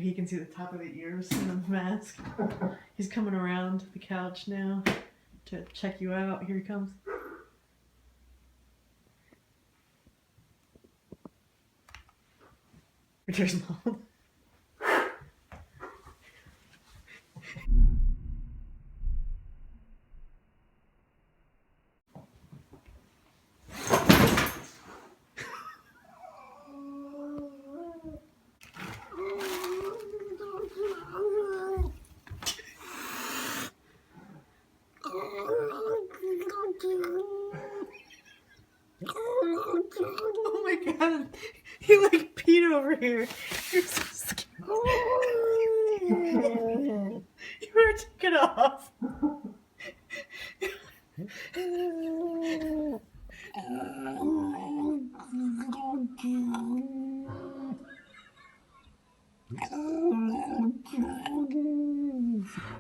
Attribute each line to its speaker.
Speaker 1: he can see the top of the ears in the mask. He's coming around the couch now to check you out. Here he comes. There's Mom. Oh my god, he like peed over here. You're so scared. You better take it off.